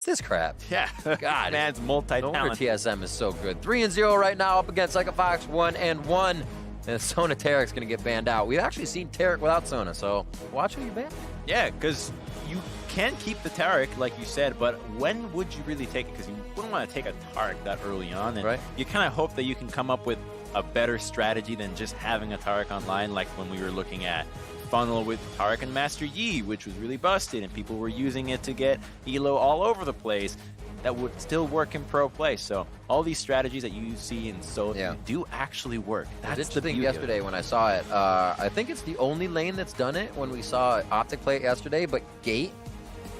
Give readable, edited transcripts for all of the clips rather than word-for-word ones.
this crap? Yeah, God, man's no multi-talented. wonder TSM is so good. 3-0 right now up against Fox 1-1. And Sona Tarek's going to get banned out. We've actually seen Tarek without Sona, so watch who you ban. Yeah, because you can keep the Tarek, like you said, but when would you really take it? Because you wouldn't want to take a Tarek that early on. And right. You kind of hope that you can come up with a better strategy than just having a Tarek online, like when we were looking at Funnel with Tarek and Master Yi, which was really busted, and people were using it to get elo all over the place. That would still work in pro play. So all these strategies that you see in solo do actually work. That's interesting. Yesterday when I saw it, I think it's the only lane that's done it when we saw Optic play it yesterday, but Gate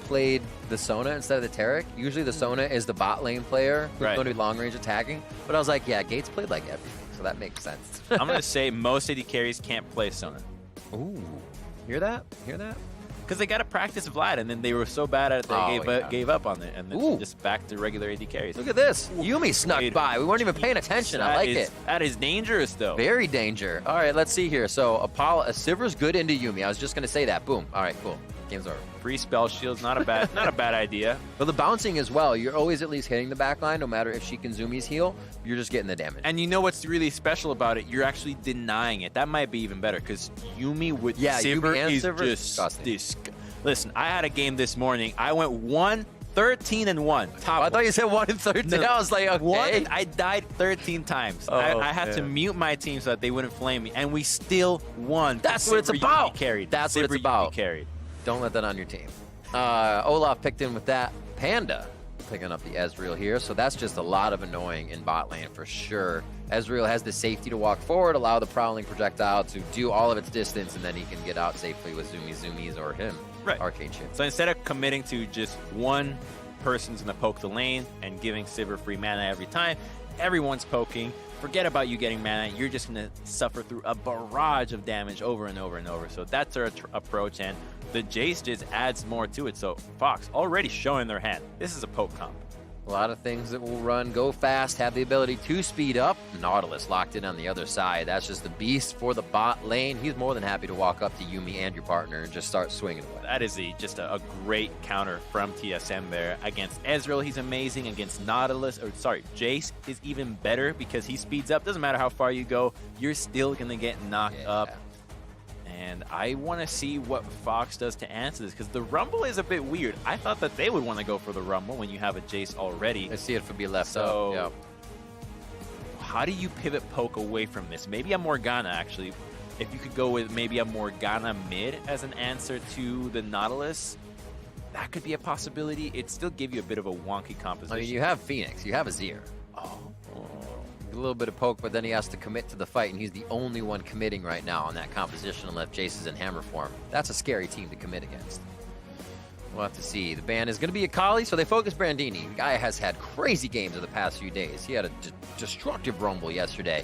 played the Sona instead of the Tarek. Usually the Sona is the bot lane player who's going to be long range attacking. But I was like, yeah, Gate's played like everything, so that makes sense. I'm going to say most AD carries can't play Sona. Ooh. Hear that? Hear that? Because they got to practice Vlad, and then they were so bad at it they gave up on it, and then just back to regular AD carries. Look at this. Yumi snuck by. We weren't even paying attention. I like it. That is dangerous, though. Very danger. All right, let's see here. So Apollo, Sivir's good into Yumi. I was just going to say that. Boom. All right, cool. Game's over. Free spell shields, not a bad idea. But the bouncing as well. You're always at least hitting the back line, no matter if she can Zumi's heal. You're just getting the damage. And you know what's really special about it? You're actually denying it. That might be even better, because Yumi with Sivir is just disgusting. Listen, I had a game this morning. I went 1-13-1. I thought you said 1-13. No. I was like, okay. I died 13 times. I had to mute my team so that they wouldn't flame me, and we still won. That's what it's about. Carried. That's what it's about. Carried. Don't let that on your team. Olaf picked in with that. Panda picking up the Ezreal here, so that's just a lot of annoying in bot lane for sure. Ezreal has the safety to walk forward, allow the prowling projectile to do all of its distance, and then he can get out safely with Zumis or him. Right. Arcane Shield. So instead of committing to just one person's going to poke the lane and giving Sivir free mana every time, everyone's poking. Forget about you getting mana. You're just going to suffer through a barrage of damage over and over and over. So that's our approach, and the Jace just adds more to it. So Fox already showing their hand. This is a poke comp. A lot of things that will run, go fast, have the ability to speed up. Nautilus locked in on the other side. That's just the beast for the bot lane. He's more than happy to walk up to Yumi and your partner and just start swinging away. That is just a great counter from TSM there. Against Ezreal, he's amazing. Against Nautilus, or sorry, Jace is even better because he speeds up. Doesn't matter how far you go, you're still going to get knocked up. And I want to see what Fox does to answer this, because the Rumble is a bit weird. I thought that they would want to go for the Rumble when you have a Jace already. I see it for be left so, up. How do you pivot poke away from this? Maybe a Morgana, actually. If you could go with maybe a Morgana mid as an answer to the Nautilus, that could be a possibility. It'd still give you a bit of a wonky composition. I mean, you have Phoenix, you have Azir. A little bit of poke, but then he has to commit to the fight, and he's the only one committing right now on that composition unless Jace is in hammer form. That's a scary team to commit against. We'll have to see. The ban is going to be Akali, so they focus Brandini. The guy has had crazy games in the past few days. He had a destructive Rumble yesterday,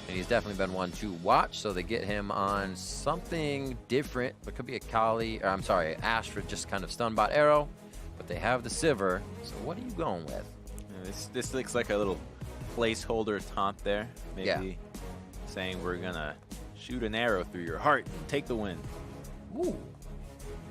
and he's definitely been one to watch, so they get him on something different. It could be Akali, or I'm sorry, Ashe for just kind of stun bot arrow, but they have the Sivir, so what are you going with? This looks like a little placeholder taunt there, maybe saying we're gonna shoot an arrow through your heart and take the win. Ooh,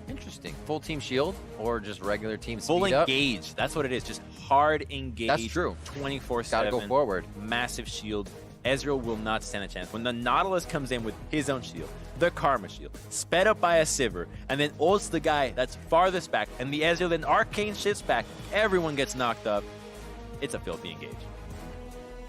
interesting. Full team shield or just regular team speed full up? Engage. That's what it is. Just hard engage. That's true. 24/7. Gotta go forward. Massive shield. Ezreal will not stand a chance. When the Nautilus comes in with his own shield, the Karma shield, sped up by a Sivir, and then ults the guy that's farthest back, and the Ezreal then arcane shifts back, everyone gets knocked up. It's a filthy engage.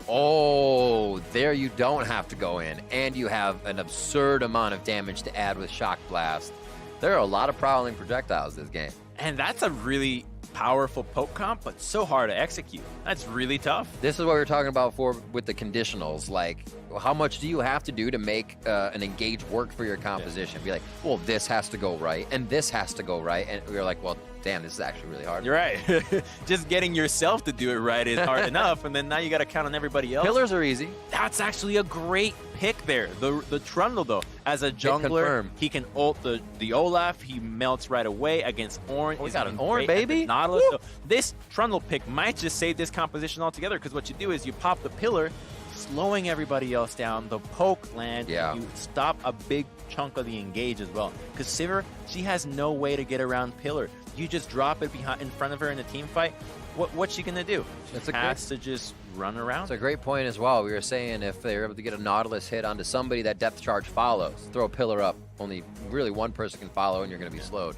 Oh, there you don't have to go in, and you have an absurd amount of damage to add with Shock Blast. There are a lot of prowling projectiles this game. And that's a really powerful poke comp, but so hard to execute. That's really tough. This is what we were talking about before with the conditionals. Like, how much do you have to do to make an engage work for your composition? Be like, well, this has to go right, and this has to go right. And we were like, well, damn, this is actually really hard. You're right. Just getting yourself to do it right is hard enough, and then now you got to count on everybody else. Pillars are easy. That's actually a great pick there. The Trundle, though, as a jungler, he can ult the Olaf. He melts right away against Ornn. We got an Ornn, baby. Nautilus. So this Trundle pick might just save this composition altogether, because what you do is you pop the pillar, slowing everybody else down, the poke land, and you stop a big chunk of the engage as well. Because Sivir, she has no way to get around pillar. You just drop it behind in front of her in a team fight. What's she gonna do? She has to just run around. It's a great point as well. We were saying if they're able to get a Nautilus hit onto somebody, that depth charge follows. Throw a pillar up. Only really one person can follow, and you're going to be slowed.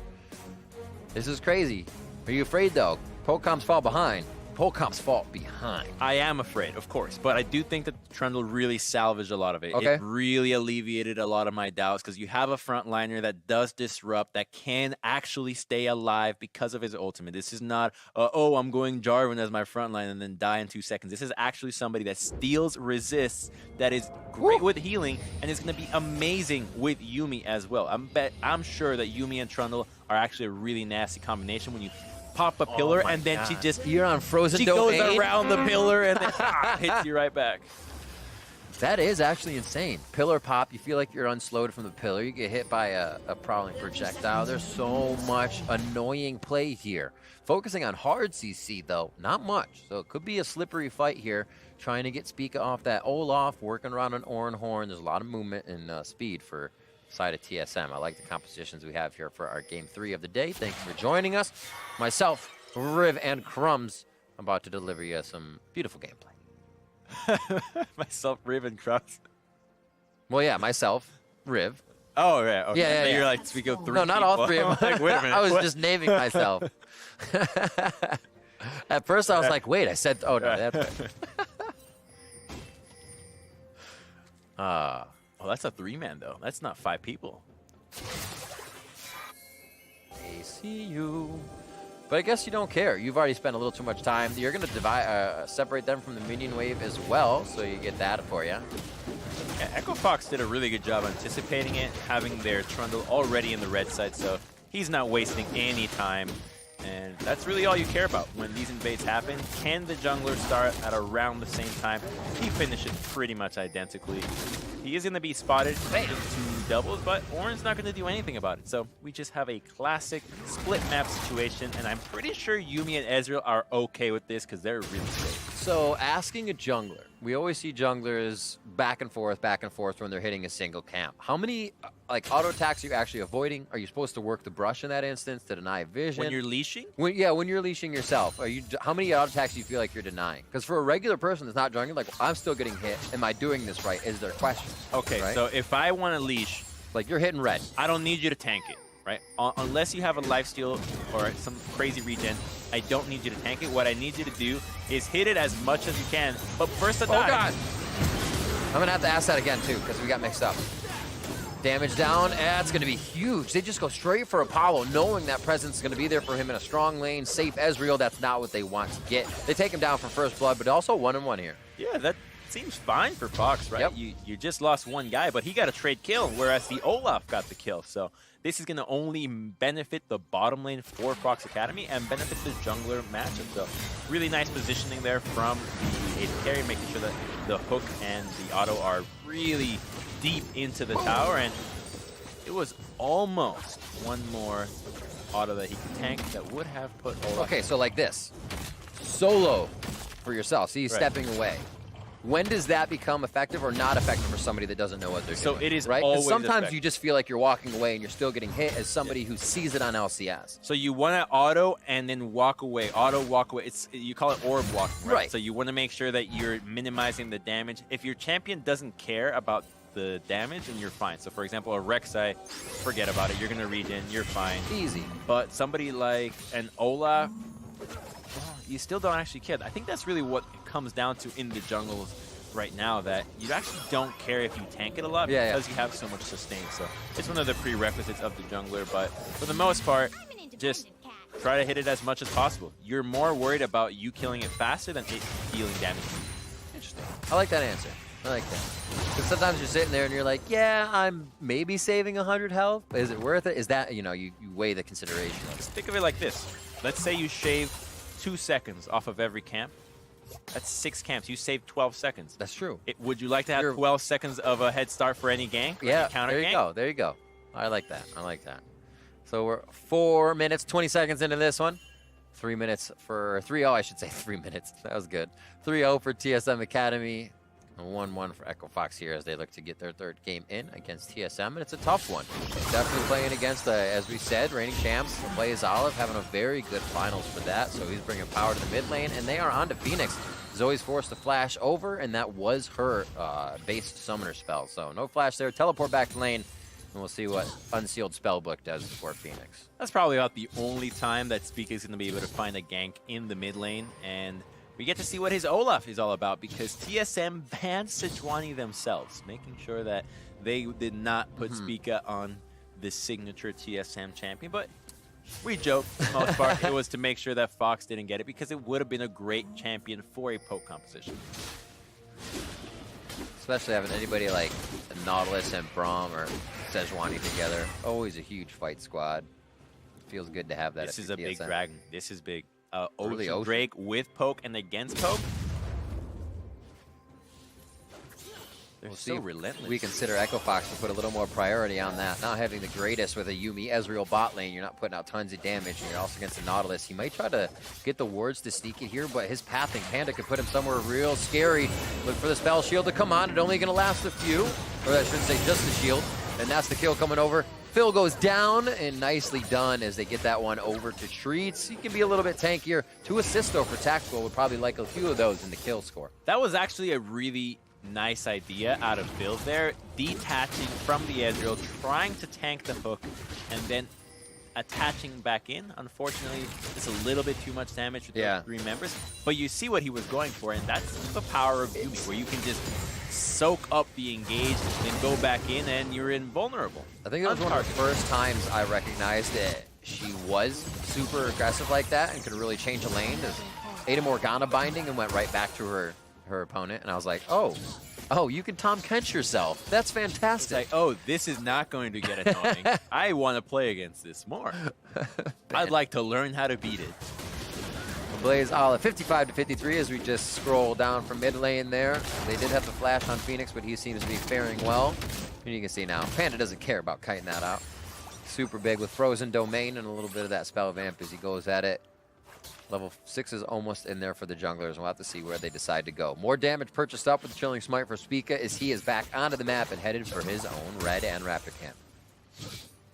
This is crazy. Are you afraid, though? Polcom's fall behind. Polcom's fall behind. I am afraid, of course, but I do think that Trundle really salvaged a lot of it. Okay. It really alleviated a lot of my doubts because you have a frontliner that does disrupt, that can actually stay alive because of his ultimate. This is not, oh, I'm going Jarvan as my frontline and then die in 2 seconds. This is actually somebody that steals, resists, that is great with healing, and is going to be amazing with Yuumi as well. I'm sure that Yuumi and Trundle are actually a really nasty combination when you pop a pillar and then she just you're on frozen. She goes around the pillar and then hits you right back. That is actually insane. Pillar pop, you feel like you're unslowed from the pillar. You get hit by a prowling projectile. There's so much annoying play here. Focusing on hard CC though, not much. So it could be a slippery fight here. Trying to get Spica off that Olaf, working around an Oran Horn. There's a lot of movement and speed for side of TSM. I like the compositions we have here for our game 3 of the day. Thanks for joining us. Myself, Riv, and Crumbs, I'm about to deliver you some beautiful gameplay. Myself, Riv, and Crumbs. Well, yeah, myself, Riv. Oh, yeah. Okay. Yeah. You're like, speak of 3 No, not people. all 3 of them. Like, wait a minute. I was just naming myself. At first, I was like, wait, I said, oh, no, that's right. Oh, that's a 3-man, though. That's not 5 people. I see you. But I guess you don't care. You've already spent a little too much time. You're going to separate them from the minion wave as well, so you get that for you. Yeah, Echo Fox did a really good job anticipating it, having their Trundle already in the red side, so he's not wasting any time. And that's really all you care about when these invades happen. Can the jungler start at around the same time? He finishes pretty much identically. He is going to be spotted into doubles, but Oran's not going to do anything about it. So we just have a classic split map situation, and I'm pretty sure Yuumi and Ezreal are okay with this because they're really safe. So asking a jungler, we always see junglers back and forth when they're hitting a single camp. How many like auto attacks are you actually avoiding? Are you supposed to work the brush in that instance to deny vision? When you're leashing? When you're leashing yourself, how many auto attacks do you feel like you're denying? Because for a regular person that's not jungling, like I'm still getting hit. Am I doing this right? Is their question? Okay, right? So if I want to leash, like you're hitting red, I don't need you to tank it, right? Unless you have a lifesteal or some crazy regen, I don't need you to tank it. What I need you to do is hit it as much as you can, but first to die. Oh God! I'm gonna have to ask that again too, because we got mixed up. Damage down, that's gonna be huge. They just go straight for Apollo, knowing that presence is gonna be there for him in a strong lane, safe Ezreal. That's not what they want to get. They take him down for first blood, but also 1-1 here. Yeah, that seems fine for Fox, right? Yep. You just lost one guy, but he got a trade kill, whereas the Olaf got the kill. So this is going to only benefit the bottom lane for Fox Academy and benefit the jungler matchup. So really nice positioning there from the AD carry, making sure that the hook and the auto are really deep into the tower. And it was almost one more auto that he could tank that would have put Olaf. Okay, so like this. Solo for yourself. See, he's stepping away. When does that become effective or not effective for somebody that doesn't know what they're doing? So it is right? always sometimes effective. you just feel like you're walking away and you're still getting hit as somebody who sees it on LCS. So you want to auto and then walk away. Auto, walk away. You call it orb walking, right? So you want to make sure that you're minimizing the damage. If your champion doesn't care about the damage, then you're fine. So for example, a Rek'Sai, forget about it. You're going to regen. You're fine. Easy. But somebody like an Olaf, you still don't actually care. I think that's really what it comes down to in the jungles right now, that you actually don't care if you tank it a lot because you have so much sustain. So it's one of the prerequisites of the jungler, but for the most part, just try to hit it as much as possible. You're more worried about you killing it faster than it dealing damage. Interesting. I like that answer. I like that. Because sometimes you're sitting there and you're like, yeah, I'm maybe saving 100 health. But is it worth it? Is that, you weigh the consideration of it. Just think of it like this. Let's say you shave 2 seconds off of every camp. That's 6 camps. You saved 12 seconds. That's true. Would you like to have 12 seconds of a head start for any gank? Yeah, counter there you gank? go. There you go. I like that. I like that. So we're 4 minutes, 20 seconds into this one. 3 minutes for 3-0, I should say 3 minutes. That was good. 3-0 for TSM Academy. A 1-1 for Echo Fox here as they look to get their third game in against TSM, and it's a tough one. Definitely playing against, as we said, reigning champs. Plays Olive, having a very good finals for that, so he's bringing power to the mid lane, and they are on to Phoenix. Zoe's forced to flash over, and that was her based summoner spell, so no flash there. Teleport back to lane, and we'll see what Unsealed Spellbook does for Phoenix. That's probably about the only time that Spica is going to be able to find a gank in the mid lane, and we get to see what his Olaf is all about because TSM banned Sejuani themselves, making sure that they did not put Spica on the signature TSM champion. But we joke, for the most part, it was to make sure that Fox didn't get it because it would have been a great champion for a poke composition. Especially having anybody like Nautilus and Braum or Sejuani together. Always a huge fight squad. Feels good to have that. This is a big TSM. dragon. This is big. Early Ocean Drake with poke and against poke. They're so relentless. We consider Echo Fox to put a little more priority on that. Not having the greatest with a Yuumi Ezreal bot lane, you're not putting out tons of damage, and you're also against the Nautilus. He might try to get the wards to sneak it here, but his pathing, Panda could put him somewhere real scary. Look for the spell shield to come on. It's only going to last a few, or I should say just the shield, and that's the kill coming over. Phil goes down, and nicely done as they get that one over to Treats. He can be a little bit tankier. 2 assists, though, for Tactical. Would probably like a few of those in the kill score. That was actually a really nice idea out of Phil there. Detaching from the Ezreal, trying to tank the hook, and then attaching back in. Unfortunately, it's a little bit too much damage with those 3 members. But you see what he was going for, and that's the power of Yuumi, where you can just soak up the engage, then go back in, and you're invulnerable. I think that was one of the first times I recognized that she was super aggressive like that and could really change a lane. Ada Morgana binding and went right back to her opponent, and I was like, oh, you can Tom Kench yourself. That's fantastic. It's like, oh, this is not going to get annoying. I want to play against this more. I'd like to learn how to beat it. Blaze Olive 55-53 as we just scroll down from mid lane there. They did have the flash on Phoenix, but he seems to be faring well. And you can see now, Panda doesn't care about kiting that out. Super big with Frozen Domain and a little bit of that spell vamp as he goes at it. Level 6 is almost in there for the junglers, and we'll have to see where they decide to go. More damage purchased up with the Chilling Smite for Spica as he is back onto the map and headed for his own red and raptor camp.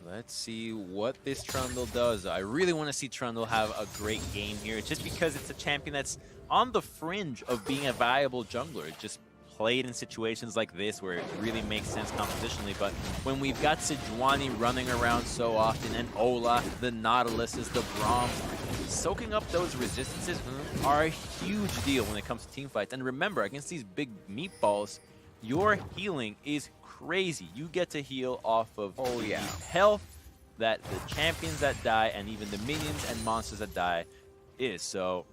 Let's see what this Trundle does. I really want to see Trundle have a great game here, just because it's a champion that's on the fringe of being a viable jungler. It just played in situations like this where it really makes sense compositionally, but when we've got Sejuani running around so often, and Olaf, the Nautiluses, the Braums, soaking up those resistances are a huge deal when it comes to team fights. And remember, against these big meatballs, your healing is crazy. You get to heal off of the health that the champions that die and even the minions and monsters that die is. So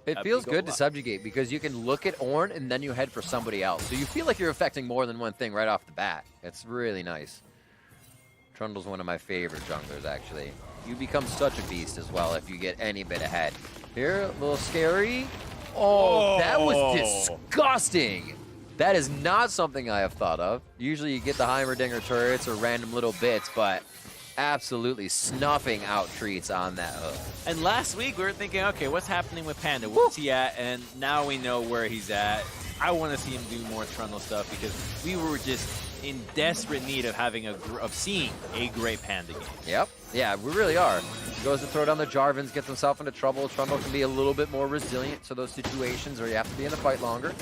it feels good to subjugate because you can look at Ornn and then you head for somebody else. So you feel like you're affecting more than one thing right off the bat. It's really nice. Trundle's one of my favorite junglers, actually. You become such a beast as well if you get any bit ahead. Here, a little scary. Oh, that was disgusting. That is not something I have thought of. Usually you get the Heimerdinger turrets or random little bits, but absolutely snuffing out Treats on that hook. And last week we were thinking, okay, what's happening with Panda? Where's he at? And now we know where he's at. I want to see him do more Trundle stuff because we were just in desperate need of seeing a great Panda game. Yep. Yeah, we really are. He goes to throw down the Jarvans, gets himself into trouble. Trundle can be a little bit more resilient to those situations where you have to be in the fight longer.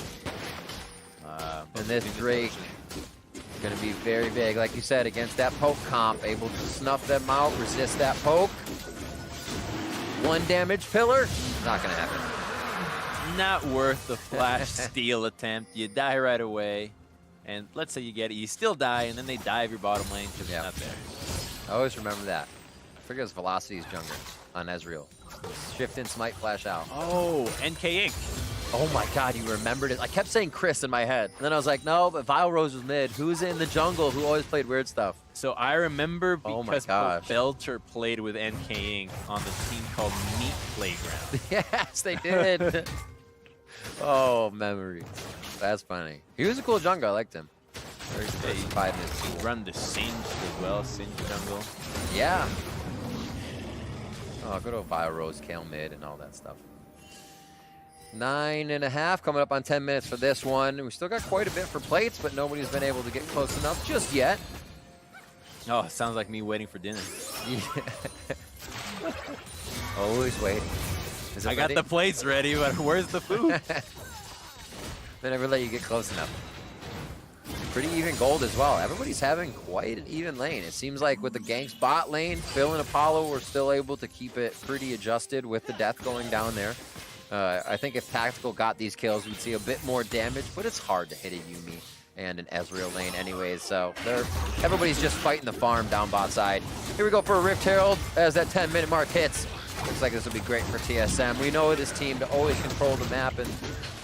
And this Drake is going to be very big, like you said, against that poke comp, able to snuff them out, resist that poke. 1 damage pillar, not going to happen. Not worth the flash steal attempt. You die right away, and let's say you get it, you still die, and then they dive your bottom lane because it's not there. I always remember that. I forget his Velocity's jungler on Ezreal. Shift in, smite, flash out. Oh, NK Inc. Oh my god, you remembered it. I kept saying Chris in my head. And then I was like, no, but Vile Rose was mid. Who's in the jungle who always played weird stuff? So I remember because Belcher played with NK Inc. on the team called Meat Playground. Yes, they did. Oh, memories. That's funny. He was a cool jungler. I liked him. Very diversified in his tool. Run the Singe as well, Singe jungle. Yeah. Oh, good old Vile Rose, Kale mid, and all that stuff. 9.5, coming up on 10 minutes for this one. We still got quite a bit for plates, but nobody's been able to get close enough just yet. Oh, sounds like me waiting for dinner. Yeah. Always waiting. Is it I ready? got the plates ready, but where's the food? They never let you get close enough. Pretty even gold as well. Everybody's having quite an even lane. It seems like with the ganks bot lane, Phil and Apollo were still able to keep it pretty adjusted with the death going down there. I think if Tactical got these kills, we'd see a bit more damage, but it's hard to hit a Yuumi and an Ezreal lane anyways, so everybody's just fighting the farm down bot side. Here we go for a Rift Herald as that 10-minute mark hits. Looks like this will be great for TSM. We know this team to always control the map, and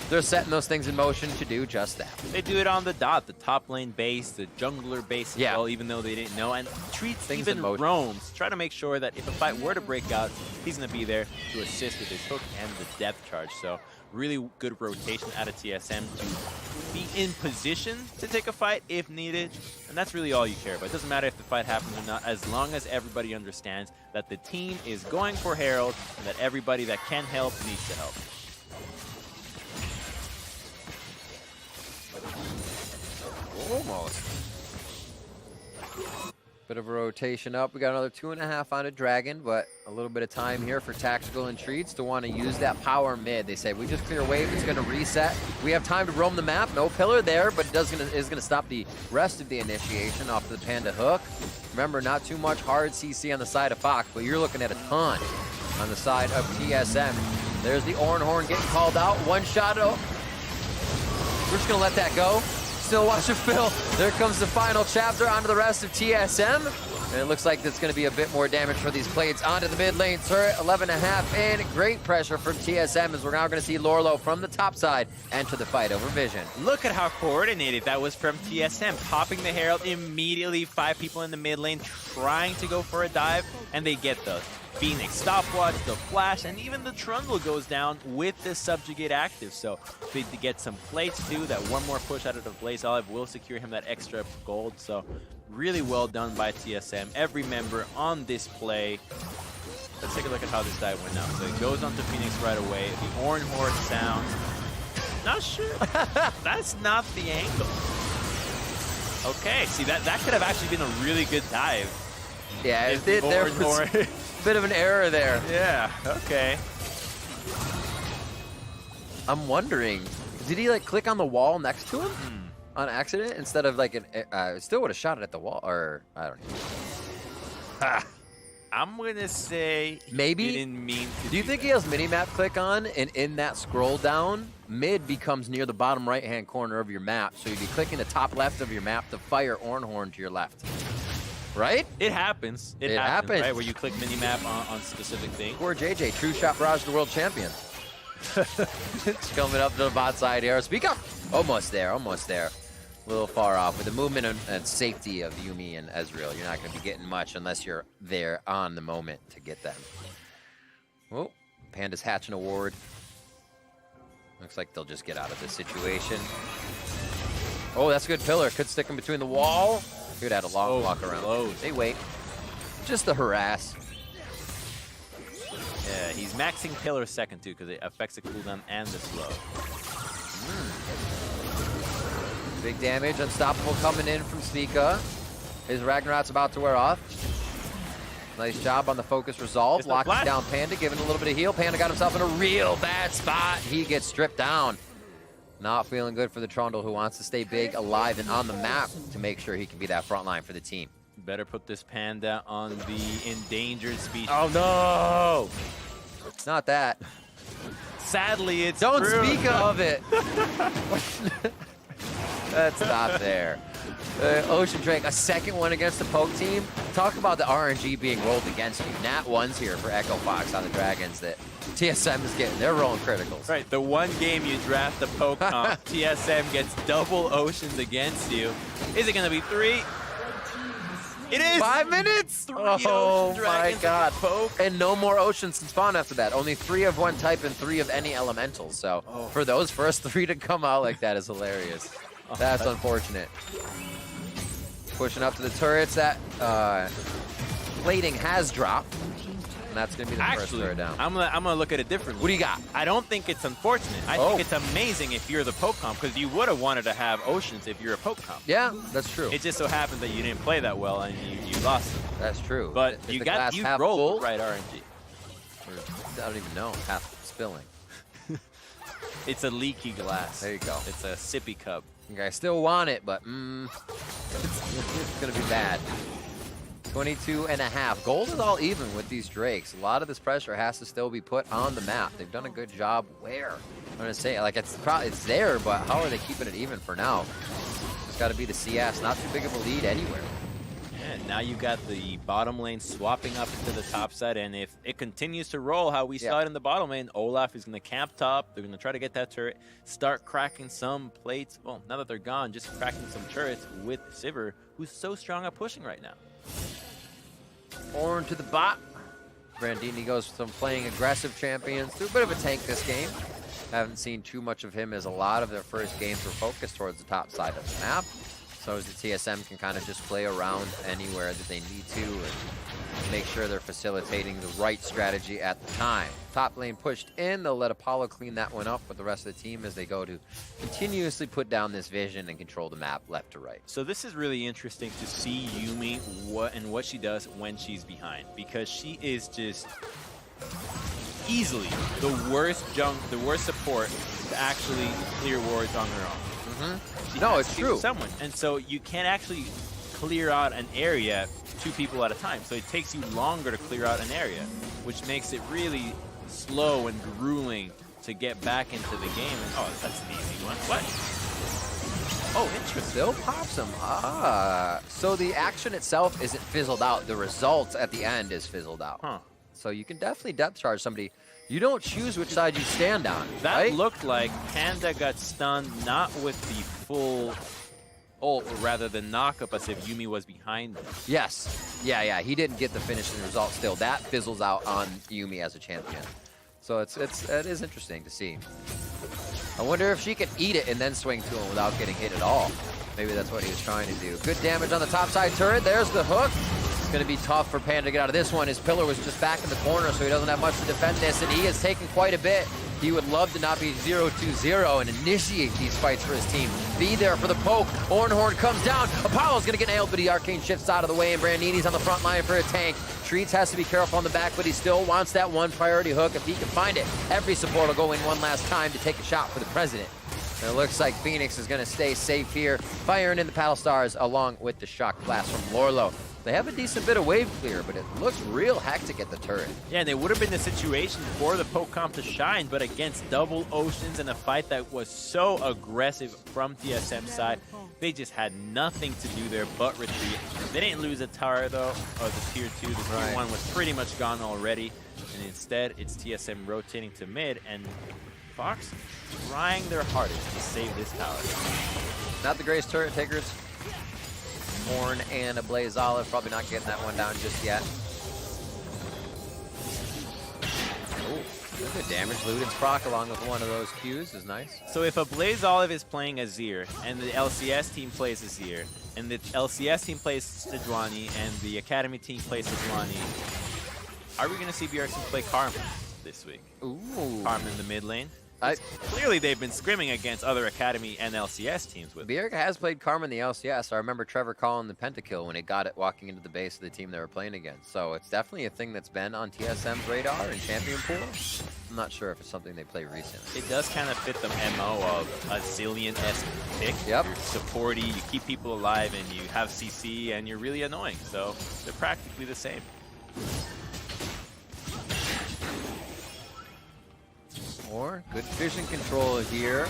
they're setting those things in motion to do just that. They do it on the dot, the top lane base, the jungler base as well, even though they didn't know, and treats Things even in motion. roams. Try to make sure that if a fight were to break out, he's going to be there to assist with his hook and the depth charge. So really good rotation out of TSM to be in position to take a fight if needed, and that's really all you care about. It doesn't matter if the fight happens or not, as long as everybody understands that the team is going for Herald and that everybody that can help needs to help. Almost. Bit of a rotation up. We got another 2.5 on a Dragon, but a little bit of time here for Tactical and Treats to want to use that power mid. They say, we just clear wave, it's going to reset. We have time to roam the map. No pillar there, but it is going to stop the rest of the initiation off the Panda hook. Remember, not too much hard CC on the side of Fox, but you're looking at a ton on the side of TSM. There's the Oran Horn getting called out. One shot. Oh, we're just going to let that go. Still watching Phil. There comes the final chapter onto the rest of TSM. And it looks like there's going to be a bit more damage for these plates. Onto the mid lane turret, 11.5 in. Great pressure from TSM as we're now going to see Lorlo from the top side enter the fight over Vision. Look at how coordinated that was from TSM. Popping the Herald immediately, 5 people in the mid lane trying to go for a dive, and they get the Phoenix stopwatch, the flash, and even the Trundle goes down with the subjugate active. So they get some plates too. That one more push out of the Blaze Olive will secure him that extra gold. So really well done by TSM. Every member on this play. Let's take a look at how this dive went out. So it goes onto Phoenix right away. The Oran Horn sounds. Not sure. That's not the angle. Okay, see that could have actually been a really good dive. Yeah, it did. There was a bit of an error there. Yeah, okay. I'm wondering, did he like click on the wall next to him on accident instead of like still would have shot it at the wall, or I don't know. I'm gonna say maybe he didn't mean to. Do you think he has minimap click on, and in that scroll down, mid becomes near the bottom right hand corner of your map, so you'd be clicking the top left of your map to fire Oran Horn to your left. Right? It happens. It happens, right? Where you click minimap on specific things. Poor JJ, True Shot Barrage, the world champion. It's coming up to the bot side here. Speak up. Almost there, almost there. A little far off. With the movement and safety of Yuumi and Ezreal, you're not going to be getting much unless you're there on the moment to get them. Oh, Panda's hatching a ward. Looks like they'll just get out of this situation. Oh, that's a good pillar. Could stick him between the wall. Could have had a long walk around. Close. They wait. Just the harass. Yeah, he's maxing pillar second too because it affects the cooldown and the slow. Big damage, unstoppable coming in from Spica. His Ragnarok's about to wear off. Nice job on the focus resolve, locking down Panda, giving a little bit of heal. Panda got himself in a real bad spot. He gets stripped down. Not feeling good for the Trundle, who wants to stay big, alive, and on the map to make sure he can be that front line for the team. Better put this Panda on the endangered species. Oh no! It's not that. Sadly, it's Don't true. speak of it. That's not there. Ocean Drake, a second one against the poke team. Talk about the RNG being rolled against you. Nat 1's here for Echo Fox on the Dragons that TSM is getting. They're rolling criticals. Right, the one game you draft the poke comp, TSM gets double Oceans against you. Is it going to be 3? It is! 5 minutes? 3 Oh Ocean my Dragons god. against poke. And no more Oceans can spawn after that. Only 3 of one type and 3 of any elemental. So for those first 3 to come out like that is hilarious. That's unfortunate. Pushing up to the turrets. That plating has dropped. and that's going to be the first turret down. I'm gonna look at it differently. What do you got? I don't think it's unfortunate. I think it's amazing if you're the poke comp, because you would have wanted to have Oceans if you're a poke comp. Yeah, that's true. It just so happened that you didn't play that well and you lost it. That's true. But you rolled right RNG. I don't even know. Half spilling. It's a leaky glass. There you go. It's a sippy cup. I still want it, but it's going to be bad. 22.5. Gold is all even with these Drakes. A lot of this pressure has to still be put on the map. They've done a good job where? I'm going to say, like, it's there, but how are they keeping it even for now? It's got to be the CS. Not too big of a lead anywhere. Yeah, now you got the bottom lane swapping up into the top side, and if it continues to roll how we saw it in the bottom lane, Olaf is going to camp top. They're going to try to get that turret, start cracking some plates. Well, now that they're gone, just cracking some turrets with Sivir, who's so strong at pushing right now. Orn to the bot. Brandini goes from playing aggressive champions to a bit of a tank this game. Haven't seen too much of him, as a lot of their first games were focused towards the top side of the map. So as the TSM can kind of just play around anywhere that they need to and make sure they're facilitating the right strategy at the time. Top lane pushed in, they'll let Apollo clean that one up with the rest of the team as they go to continuously put down this vision and control the map left to right. So this is really interesting to see Yuumi what she does when she's behind, because she is just easily the worst support to actually clear wards on her own. No, it's true. Someone, and so you can't actually clear out an area 2 people at a time. So it takes you longer to clear out an area, which makes it really slow and grueling to get back into the game. And oh, that's an easy one. What? Oh, interesting. Still pops him. So the action itself isn't fizzled out. The results at the end is fizzled out. Huh. So you can definitely depth charge somebody. You don't choose which side you stand on. That right? looked like Panda got stunned, not with the full ult, or rather the knockup, as if Yuumi was behind him. Yes. Yeah. He didn't get the finishing result still. That fizzles out on Yuumi as a champion. So it is interesting to see. I wonder if she can eat it and then swing to him without getting hit at all. Maybe that's what he was trying to do. Good damage on the top side turret. There's the hook. It's going to be tough for Panda to get out of this one. His pillar was just back in the corner, so he doesn't have much to defend this, and he has taken quite a bit. He would love to not be 0-2-0 and initiate these fights for his team. Be there for the poke. Ornhorn comes down. Apollo's going to get nailed, but the arcane shifts out of the way, and Brandini's on the front line for a tank. Treats has to be careful on the back, but he still wants that one priority hook if he can find it. Every support will go in one last time to take a shot for the president. And it looks like Phoenix is going to stay safe here, firing in the Paddle Stars along with the Shock Blast from Lorlo. They have a decent bit of wave clear, but it looks real hectic at the turret. Yeah, and it would have been the situation for the poke comp to shine, but against double Oceans in a fight that was so aggressive from TSM side, they just had nothing to do there but retreat. They didn't lose a tower, though, or the tier 2. The tier 1 was pretty much gone already, and instead it's TSM rotating to mid, and Fox trying their hardest to save this tower. Not the greatest turret takers. Horn and a Blaze Olive probably not getting that one down just yet. Oh, good damage. Luden's proc along with one of those Qs is nice. So if a Blaze Olive is playing Azir, and the LCS team plays Azir, and the LCS team plays Sejuani, and the Academy team plays Sejuani, are we going to see BRC play Karma this week? Ooh. Karma in the mid lane? Clearly, they've been scrimming against other Academy and LCS teams with Bjerg has played Karma in the LCS. I remember Trevor calling the pentakill when he got it walking into the base of the team they were playing against. So it's definitely a thing that's been on TSM's radar in Champion Pool. I'm not sure if it's something they played recently. It does kind of fit the MO of a Zillion-esque pick. Yep. You're supporty, you keep people alive, and you have CC, and you're really annoying. So they're practically the same. Or good vision control here.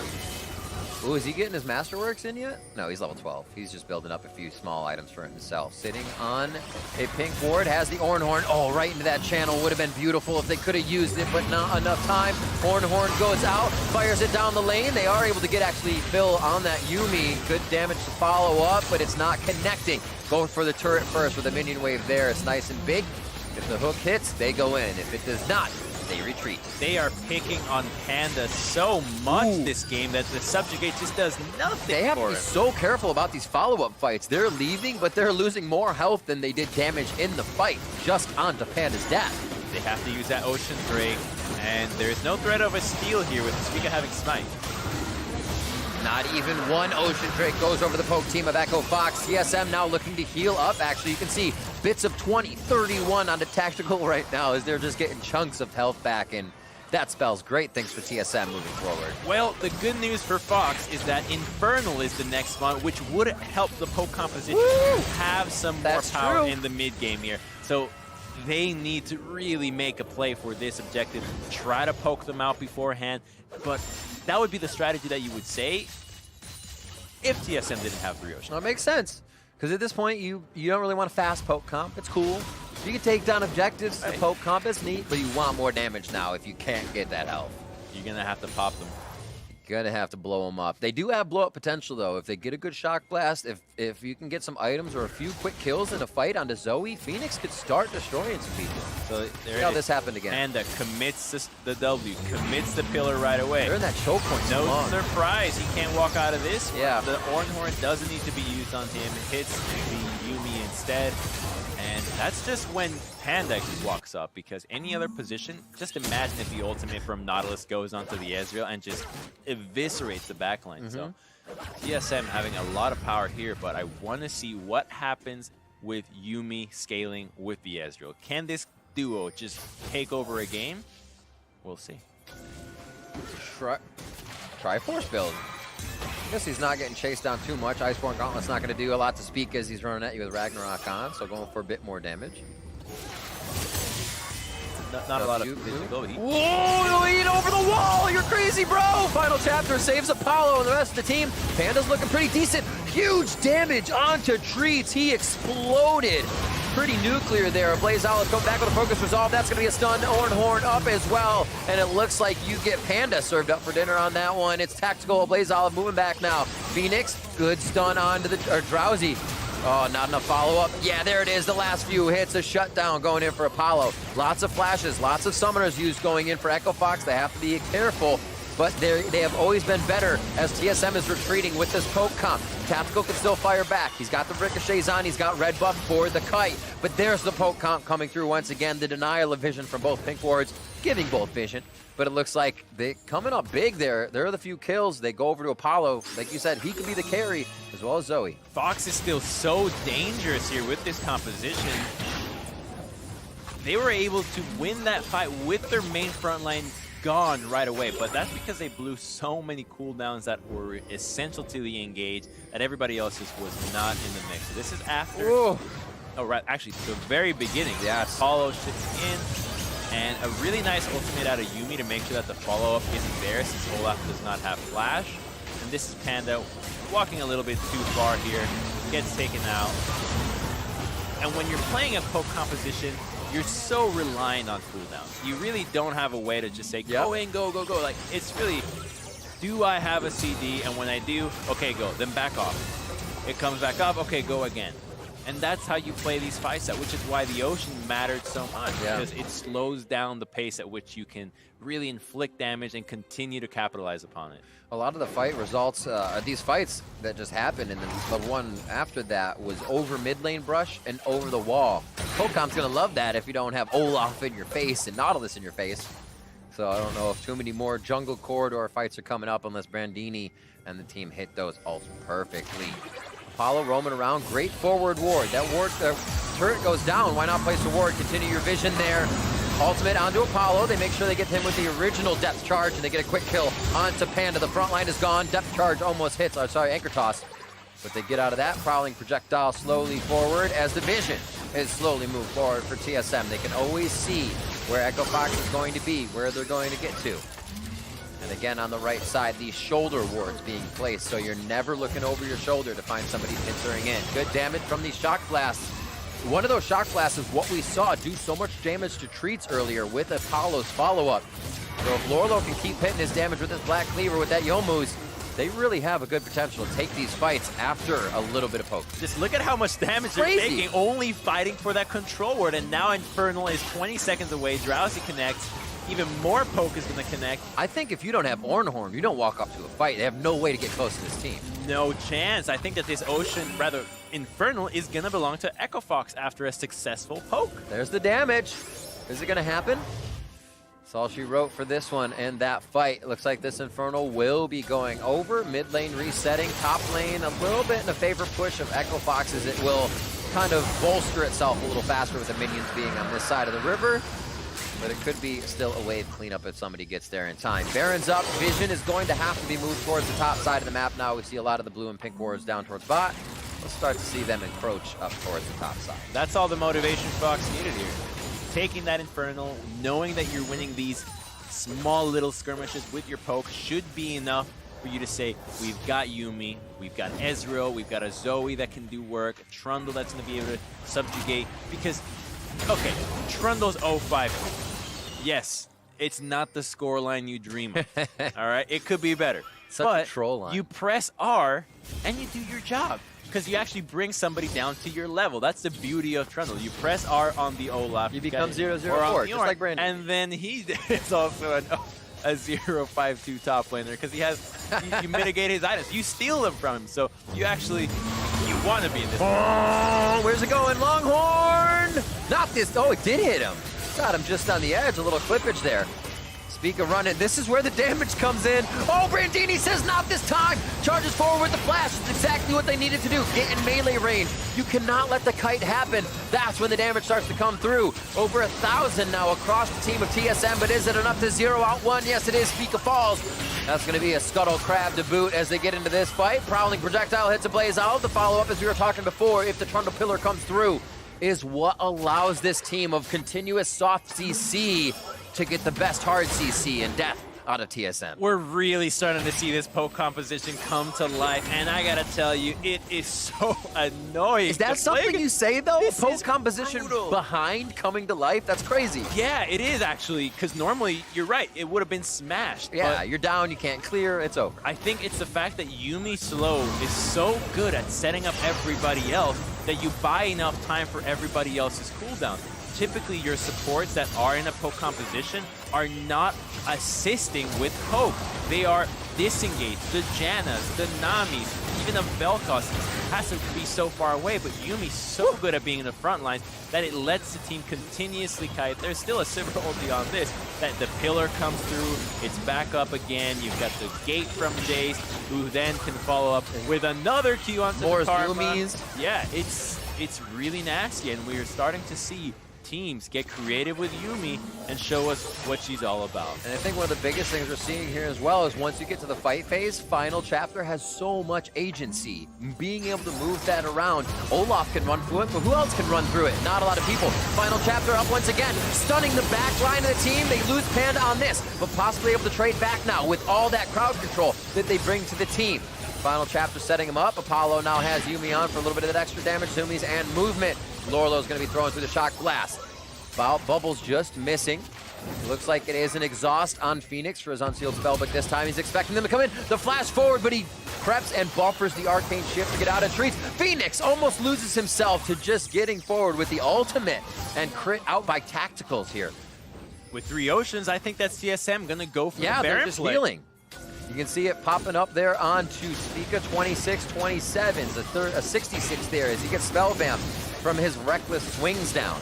Ooh, is he getting his Masterworks in yet? No, he's level 12. He's just building up a few small items for himself. Sitting on a pink ward, has the Ornhorn. Oh, right into that channel. Would have been beautiful if they could have used it, but not enough time. Ornhorn goes out, fires it down the lane. They are able to get actually Phil on that Yuumi. Good damage to follow up, but it's not connecting. Going for the turret first with a minion wave there. It's nice and big. If the hook hits, they go in. If it does not, they retreat. They are picking on Panda so much this game that the Subjugate just does nothing. They have to be so careful about these follow-up fights. They're leaving, but they're losing more health than they did damage in the fight, just onto Panda's death. They have to use that Ocean Drake, and there's no threat of a steal here with Spica having Smite. Not even one Ocean Drake goes over the poke team of Echo Fox. TSM now looking to heal up. Actually, you can see bits of 20, 31 on the tactical right now as they're just getting chunks of health back, and that spells great things for TSM moving forward. Well, the good news for Fox is that Infernal is the next one, which would help the poke composition have some more power in the mid game here. So they need to really make a play for this objective, try to poke them out beforehand, but that would be the strategy that you would say if TSM didn't have 3 Ocean. That makes sense, because at this point, you don't really want a fast poke comp. It's cool. You can take down objectives, the poke comp is neat, but you want more damage now if you can't get that health. You're going to have to pop them. You're going to have to blow them up. They do have blow-up potential, though. If they get a good shock blast, if you can get some items or a few quick kills in a fight onto Zoe, Phoenix could start destroying some people. So there how this happened again. And commits the W, commits the pillar right away. They're in that choke point. No surprise, he can't walk out of this. Yeah. The Ornhorn doesn't need to be used on him. It hits the Yuumi instead. And that's just when Panda walks up, because any other position, just imagine if the ultimate from Nautilus goes onto the Ezreal and just eviscerates the backline. So TSM having a lot of power here, but I want to see what happens with Yuumi scaling with the Ezreal. Can this duo just take over a game? We'll see. Try force build. I guess he's not getting chased down too much. Iceborne Gauntlet's not going to do a lot to speak as he's running at you with Ragnarok on, so going for a bit more damage. Not a lot of visibility. Whoa, eat over the wall! You're crazy, bro! Final chapter saves Apollo and the rest of the team. Panda's looking pretty decent. Huge damage onto Treats. He exploded. Pretty nuclear there. Blaze Olive come back with a focus resolve. That's going to be a stun. Ornhorn up as well. And it looks like you get Panda served up for dinner on that one. It's tactical. Blaze Olive moving back now. Phoenix, good stun onto the Drowsy. Oh, not enough follow-up. Yeah, there it is. The last few hits. A shutdown going in for Apollo. Lots of flashes. Lots of summoners used going in for Echo Fox. They have to be careful. But they have always been better as TSM is retreating with this poke comp. Tactical can still fire back. He's got the ricochets on. He's got red buff for the kite. But there's the poke comp coming through once again. The denial of vision from both pink wards, giving both vision. But it looks like they're coming up big there. There are the few kills. They go over to Apollo. Like you said, he could be the carry as well as Zoe. Fox is still so dangerous here with this composition. They were able to win that fight with their main front line gone right away, but that's because they blew so many cooldowns that were essential to the engage that everybody else's was not in the mix. So this is after, oh right, actually the very beginning. Yes. Apollo shifts in, and a really nice ultimate out of Yuumi to make sure that the follow-up isn't there since Olaf does not have flash. And this is Panda walking a little bit too far here, gets taken out. And when you're playing a poke composition, you're so reliant on cooldowns. You really don't have a way to just say, go in, go, go, go. Like, it's really, do I have a CD? And when I do, okay, go. Then back off. It comes back up, okay, go again. And that's how you play these fights out, which is why the Ocean mattered so much, because it slows down the pace at which you can really inflict damage and continue to capitalize upon it. A lot of the fight results, these fights that just happened, and then the one after that was over mid lane brush and over the wall. Pokemon's gonna love that if you don't have Olaf in your face and Nautilus in your face. So I don't know if too many more jungle corridor fights are coming up unless Brandini and the team hit those ults perfectly. Apollo roaming around, great forward ward. That ward, turret goes down. Why not place a ward? Continue your vision there. Ultimate onto Apollo. They make sure they get him with the original depth charge, and they get a quick kill onto Panda. The front line is gone. Depth charge almost hits. Oh, sorry, anchor toss. But they get out of that. Prowling projectile slowly forward as the vision is slowly moved forward for TSM. They can always see where Echo Fox is going to be, where they're going to get to. And again, on the right side, these shoulder wards being placed, so you're never looking over your shoulder to find somebody pincering in. Good damage from these shock blasts. One of those shock blasts is what we saw do so much damage to Treats earlier with Apollo's follow-up. So if Lorlo can keep hitting his damage with his Black Cleaver with that Youmuu's, they really have a good potential to take these fights after a little bit of poke. Just look at how much damage they're taking, only fighting for that control ward, and now Infernal is 20 seconds away. Drowsy connects. Even more poke is going to connect. I think if you don't have Ornhorn, you don't walk up to a fight. They have no way to get close to this team. No chance. I think that this Ocean, rather Infernal, is going to belong to Echo Fox after a successful poke. There's the damage. Is it going to happen? That's all she wrote for this one and that fight. It looks like this Inferno will be going over. Mid lane resetting, top lane a little bit in a favor push of Echo Foxes. It will kind of bolster itself a little faster with the minions being on this side of the river. But it could be still a wave cleanup if somebody gets there in time. Baron's up. Vision is going to have to be moved towards the top side of the map now. We see a lot of the blue and pink wards down towards bot. We'll start to see them encroach up towards the top side. That's all the motivation Fox needed here. Taking that Infernal, knowing that you're winning these small little skirmishes with your poke should be enough for you to say, we've got Yuumi, we've got Ezreal, we've got a Zoe that can do work, a Trundle that's going to be able to subjugate. Because, okay, Trundle's 0-5. Yes, it's not the scoreline you dream of. All right, it could be better. Such a troll line. You press R and you do your job because you actually bring somebody down to your level. That's the beauty of Trundle. You press R on the Olaf. You become 0-0-4, just like Brandon. And then he is also a 0-5-2 top laner because he has you mitigate his items. You steal them from him, so you actually want to be in this. Oh, where's it going? Longhorn! Not this. Oh, it did hit him. Got him just on the edge. A little clippage there. Speak of running. This is where the damage comes in. Oh, Brandini says not this time. Charges forward with the flash. It's exactly what they needed to do. Get in melee range. You cannot let the kite happen. That's when the damage starts to come through. Over 1,000 now across the team of TSM, but is it enough to zero out one? Yes, it is. Speaker falls. That's going to be a Scuttle Crab to boot as they get into this fight. Prowling projectile hits a Blaze out. The follow-up, as we were talking before, if the Trundle Pillar comes through, is what allows this team of continuous soft CC to get the best hard CC and death out of TSM. We're really starting to see this poke composition come to life, and I gotta tell you, it is so annoying. Is that something you say, though? This poke is composition brutal. behind coming to life? That's crazy. Yeah, it is actually, because normally, you're right, it would have been smashed. Yeah, but you're down, you can't clear, it's over. I think it's the fact that Yuumi Slow is so good at setting up everybody else that you buy enough time for everybody else's cooldown. Typically, your supports that are in a poke composition are not assisting with poke. They are disengaged. The Jannas, the Namis, even the Vel'Koz has to be so far away, but Yuumi's so good at being in the front lines that it lets the team continuously kite. There's still a silver ulti on this, that the pillar comes through, it's back up again, you've got the gate from Jace, who then can follow up with another Q onto the Karma. Zoomies. Yeah, it's really nasty, and we're starting to see teams get creative with Yuumi and show us what she's all about. And I think one of the biggest things we're seeing here as well is once you get to the fight phase, Final Chapter has so much agency. Being able to move that around. Olaf can run through it, but who else can run through it? Not a lot of people. Final Chapter up once again, stunning the back line of the team. They lose Panda on this, but possibly able to trade back now with all that crowd control that they bring to the team. Final Chapter setting him up. Apollo now has Yuumi on for a little bit of that extra damage, zoomies, and movement. Lorlo's going to be throwing through the shock blast. Bubbles just missing. Looks like it is an exhaust on Phoenix for his unsealed spell, but this time he's expecting them to come in. The flash forward, but he preps and buffers the arcane shift to get out of trees. Phoenix almost loses himself to just getting forward with the ultimate and crit out by tacticals here. With 3 Oceans, I think that's TSM going to go for the Baron they're just play. healing. You can see it popping up there onto Spica 26-27, a 66 there as he gets spell vamped from his reckless swings down.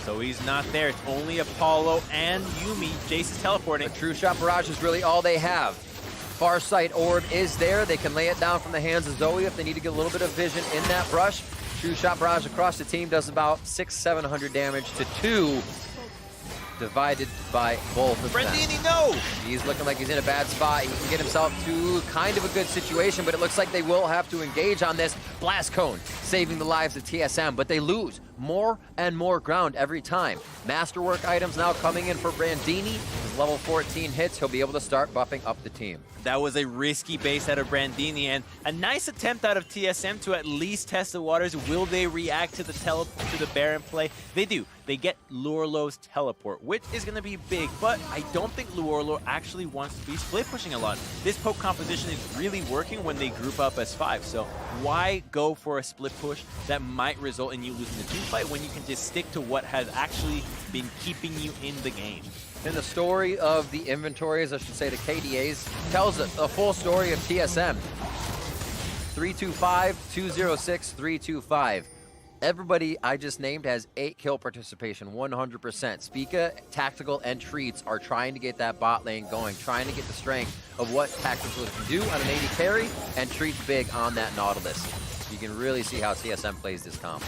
So he's not there. It's only Apollo and Yuumi. Jace is teleporting. The True Shot Barrage is really all they have. Farsight Orb is there. They can lay it down from the hands of Zoe if they need to get a little bit of vision in that brush. True Shot Barrage across the team does about 600-700 damage to 2, divided by both of them. Brandini, no! He's looking like he's in a bad spot. He can get himself to kind of a good situation, but it looks like they will have to engage on this. Blast Cone saving the lives of TSM, but they lose more and more ground every time. Masterwork items now coming in for Brandini. His level 14 hits, he'll be able to start buffing up the team. That was a risky base out of Brandini, and a nice attempt out of TSM to at least test the waters. Will they react to the Baron play? They do. They get Lurlo's teleport, which is going to be big, but I don't think Lurlo actually wants to be split pushing a lot. This poke composition is really working when they group up as 5, so why go for a split push that might result in you losing the team fight when you can just stick to what has actually been keeping you in the game? And the story of the inventories, I should say the KDAs, tells us a full story of TSM. 325, 206, 325. Everybody I just named has 8 kill participation, 100%. Spica, Tactical, and Treats are trying to get that bot lane going, trying to get the strength of what Tactical can do on an AD carry, and Treats big on that Nautilus. You can really see how TSM plays this comp.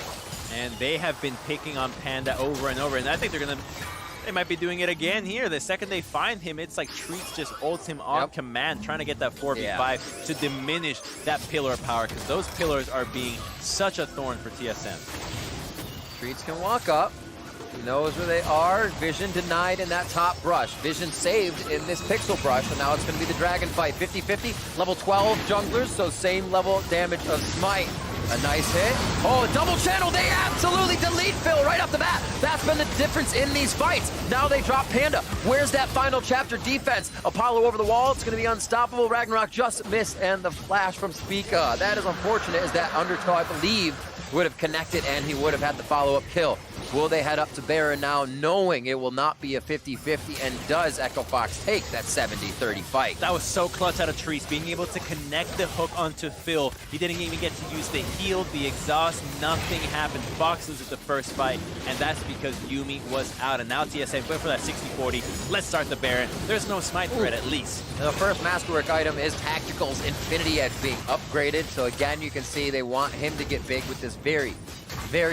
And they have been picking on Panda over and over, and I think they might be doing it again here. The second they find him, it's like Treats just ults him on command, trying to get that 4v5 to diminish that pillar power, because those pillars are being such a thorn for TSM. Treats can walk up. He knows where they are. Vision denied in that top brush. Vision saved in this pixel brush, and now it's going to be the dragon fight. 50-50, level 12 junglers, so same level damage of Smite. A nice hit. Oh, double channel. They absolutely delete Phil right off the bat. That's been the difference in these fights. Now they drop Panda. Where's that final chapter defense? Apollo over the wall. It's going to be unstoppable. Ragnarok just missed, and the flash from Spica. That is unfortunate, as that Undertow, I believe, would have connected, and he would have had the follow-up kill. Will they head up to Baron now, knowing it will not be a 50-50, and does Echo Fox take that 70-30 fight? That was so clutch out of Trees, being able to connect the hook onto Phil. He didn't even get to use the heal, the exhaust, nothing happened. Fox loses the first fight, and that's because Yuumi was out. And now TSM went for that 60-40. Let's start the Baron. There's no smite threat, at least. The first Masterwork item is Tactical's Infinity Edge being upgraded. So again, you can see they want him to get big with this very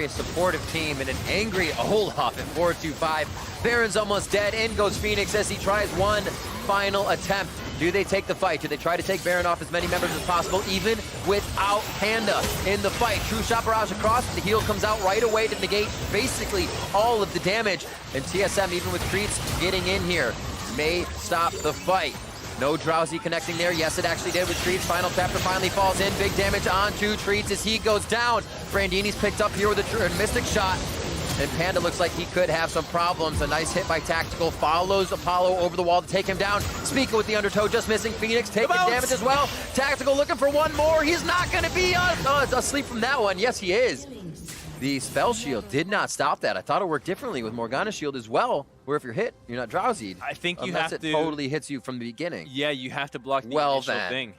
supportive team, and an angry Olaf at 4-2-5. Baron's almost dead. In goes Phoenix as he tries one final attempt. Do they take the fight? Do they try to take Baron off as many members as possible, even without Panda in the fight? True shot barrage across. The heal comes out right away to negate basically all of the damage. And TSM, even with Treats getting in here, may stop the fight. No Drowsy connecting there. Yes, it actually did with Treats. Final chapter finally falls in. Big damage onto Treats as he goes down. Brandini's picked up here with a Mystic shot. And Panda looks like he could have some problems. A nice hit by Tactical. Follows Apollo over the wall to take him down. Spica with the Undertow just missing. Phoenix taking damage as well. Tactical looking for one more. He's not going to be asleep from that one. Yes, he is. The spell shield did not stop that. I thought it worked differently with Morgana's shield as well, where if you're hit, you're not drowsy. I think you have have to. to. Totally hits you from the beginning. Yeah, you have to block the initial thing.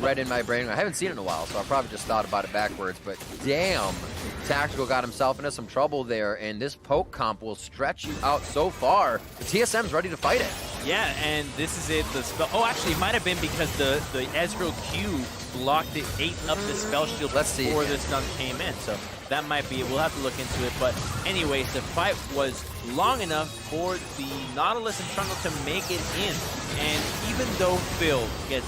Read in my brain. I haven't seen it in a while, so I probably just thought about it backwards. But damn, Tactical got himself into some trouble there, and this poke comp will stretch you out so far. The TSM's ready to fight it. Yeah, and this is it. The spell. Oh, actually, it might have been because the Ezreal Q blocked it, ate up the spell shield before the stun came in. So that might be it. We'll have to look into it. But anyways, the fight was long enough for the Nautilus and Trundle to make it in. And even though Phil gets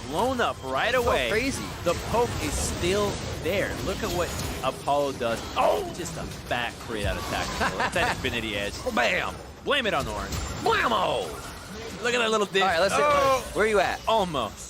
blown up right away, so crazy, the poke is still there. Look at what Apollo does. Oh, just a back crate out of Tactical. That's that Infinity Edge. Oh, bam! Blame it on Orange. Blammo! Look at that little dig. All right, let's see. Where are you at? Almost.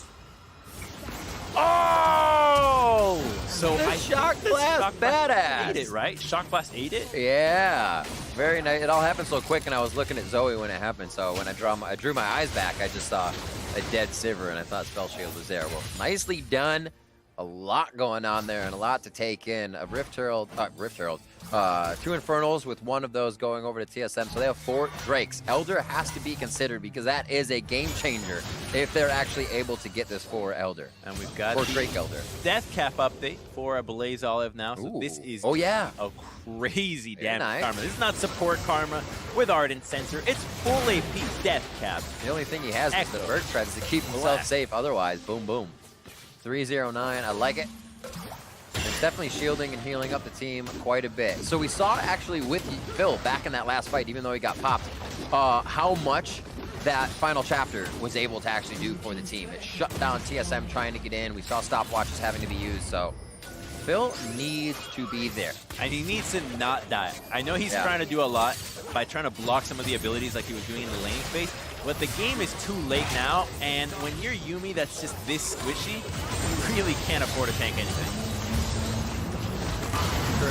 Oh! So the Shock Blast, badass. Ate it, right? Shock Blast ate it? Yeah. Very nice. It all happened so quick, and I was looking at Zoe when it happened. So when I drew my eyes back, I just saw a dead Sivir, and I thought Spell Shield was there. Well, nicely done. A lot going on there, and a lot to take in. A Rift Herald, two Infernals with one of those going over to TSM. So they have 4 Drakes. Elder has to be considered because that is a game changer if they're actually able to get this for Elder. And we've got for Drake Elder. Death Cap update for a Blaze Olive now. So this is a crazy damage karma. This is not support karma with Ardent Sensor. It's full AP Death Cap. The only thing he has is the Berg Treads to keep himself safe. Otherwise, boom, boom. 309, I like it. It's definitely shielding and healing up the team quite a bit. So we saw actually with Phil back in that last fight, even though he got popped, how much that final chapter was able to actually do for the team. It shut down TSM trying to get in. We saw stopwatches having to be used, so Phil needs to be there. And he needs to not die. I know he's trying to do a lot by trying to block some of the abilities like he was doing in the laning phase, but the game is too late now, and when you're Yuumi that's just this squishy, you really can't afford to tank anything.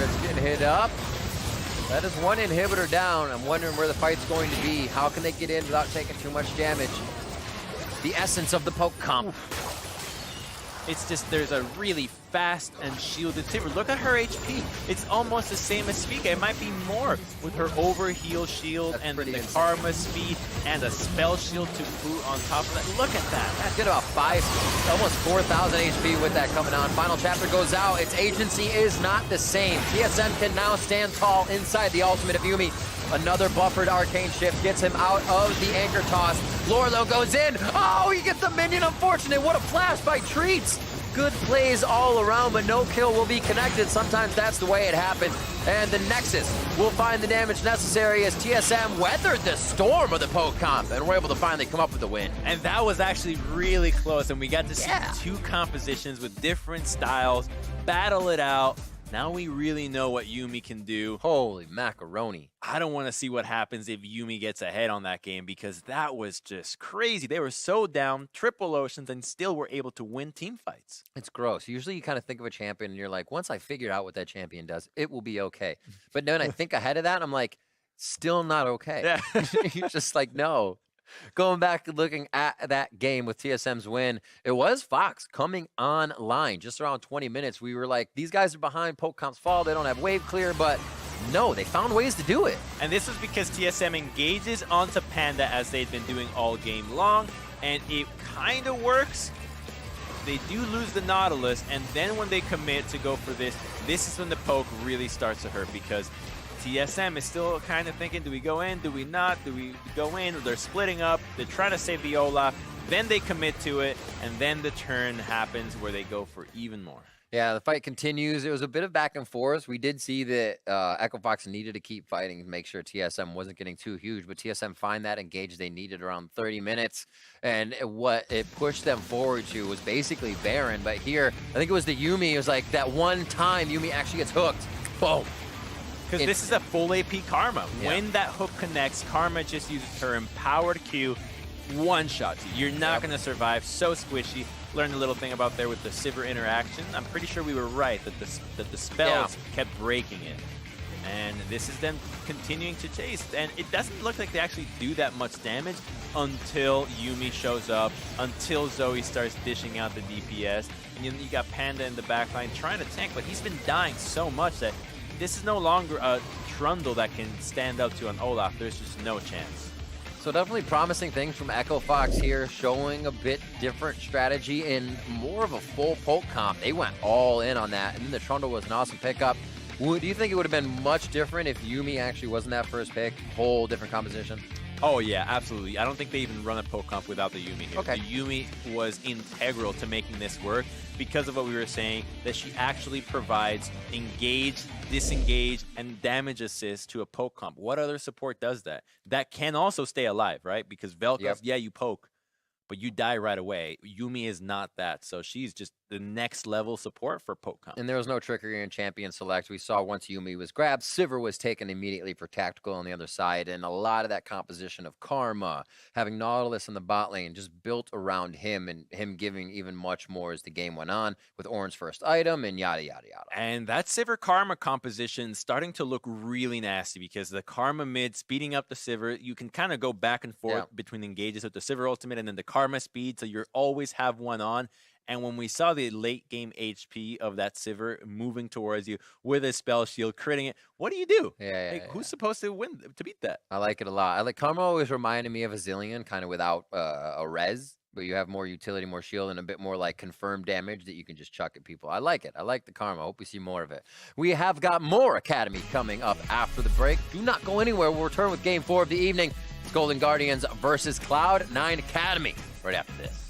It's getting hit up. That is one inhibitor down. I'm wondering where the fight's going to be. How can they get in without taking too much damage? The essence of the poke comp. It's just there's a really fast and shielded Sivir. Look at her HP. It's almost the same as Spica. It might be more with her overheal shield. That's and the insane. Karma speed and a spell shield to boot on top of that. Look at that. That's good, about almost 4,000 HP with that coming on. Final chapter goes out. Its agency is not the same. TSM can now stand tall inside the ultimate of Yuumi. Another buffered arcane shift gets him out of the anchor toss. Lorlo goes in. Oh, he gets the minion. Unfortunate. What a flash by Treats. Good plays all around, but no kill will be connected. Sometimes that's the way it happens. And the Nexus will find the damage necessary as TSM weathered the storm of the poke comp and were able to finally come up with the win. And that was actually really close, and we got to see two compositions with different styles battle it out. Now we really know what Yuumi can do. Holy macaroni. I don't want to see what happens if Yuumi gets ahead on that game because that was just crazy. They were so down, triple oceans, and still were able to win team fights. It's gross. Usually you kind of think of a champion and you're like, once I figure out what that champion does, it will be okay. But then I think ahead of that, I'm like, still not okay. Yeah. You're just like, no. Going back and looking at that game with TSM's win, it was Fox coming online just around 20 minutes. We were like, these guys are behind poke comp's fall. They don't have wave clear, but no, they found ways to do it. And this was because TSM engages onto Panda as they've been doing all game long, and it kind of works. They do lose the Nautilus, and then when they commit to go for this is when the poke really starts to hurt because TSM is still kind of thinking, do we go in, do we not, do we go in? They're splitting up, they're trying to save the Olaf, then they commit to it, and then the turn happens where they go for even more. Yeah, the fight continues. It was a bit of back and forth. We did see that Echo Fox needed to keep fighting to make sure TSM wasn't getting too huge, but TSM find that engage they needed around 30 minutes, and what it pushed them forward to was basically Baron, but here, I think it was the Yuumi, it was like that one time Yuumi actually gets hooked, boom. Because this is a full AP Karma. Yeah. When that hook connects, Karma just uses her empowered Q, one-shots you. You're not going to survive. So squishy. Learned a little thing about there with the Sivir interaction. I'm pretty sure we were right that the spells kept breaking it. And this is them continuing to chase. And it doesn't look like they actually do that much damage until Yuumi shows up, until Zoe starts dishing out the DPS. And then you got Panda in the backline trying to tank, but he's been dying so much that this is no longer a Trundle that can stand up to an Olaf. There's just no chance. So definitely promising things from Echo Fox here, showing a bit different strategy and more of a full poke comp. They went all in on that, and then the Trundle was an awesome pickup. Do you think it would have been much different if Yuumi actually wasn't that first pick? Whole different composition? Oh, yeah, absolutely. I don't think they even run a poke comp without the Yuumi here. Okay. The Yuumi was integral to making this work because of what we were saying, that she actually provides engage, disengage, and damage assist to a poke comp. What other support does that? That can also stay alive, right? Because Vel'Koz, yeah, you poke, but you die right away. Yuumi is not that, so she's just the next level support for poke comp. And there was no trickery in champion select. We saw once Yuumi was grabbed, Sivir was taken immediately for tactical on the other side, and a lot of that composition of Karma, having Nautilus in the bot lane, just built around him and him giving even much more as the game went on with Ornn's first item and yada, yada, yada. And that Sivir Karma composition starting to look really nasty because the Karma mid speeding up the Sivir, you can kind of go back and forth between engages with the Sivir ultimate and then the Karma speed, so you always have one on. And when we saw the late game HP of that Sivir moving towards you with a spell shield, critting it, what do? Who's supposed to win to beat that? I like it a lot. I like Karma always reminded me of a Zillion, kind of without a res, but you have more utility, more shield, and a bit more like confirmed damage that you can just chuck at people. I like it. I like the Karma. I hope we see more of it. We have got more Academy coming up after the break. Do not go anywhere. We'll return with Game 4 of the evening. It's Golden Guardians versus Cloud9 Academy right after this.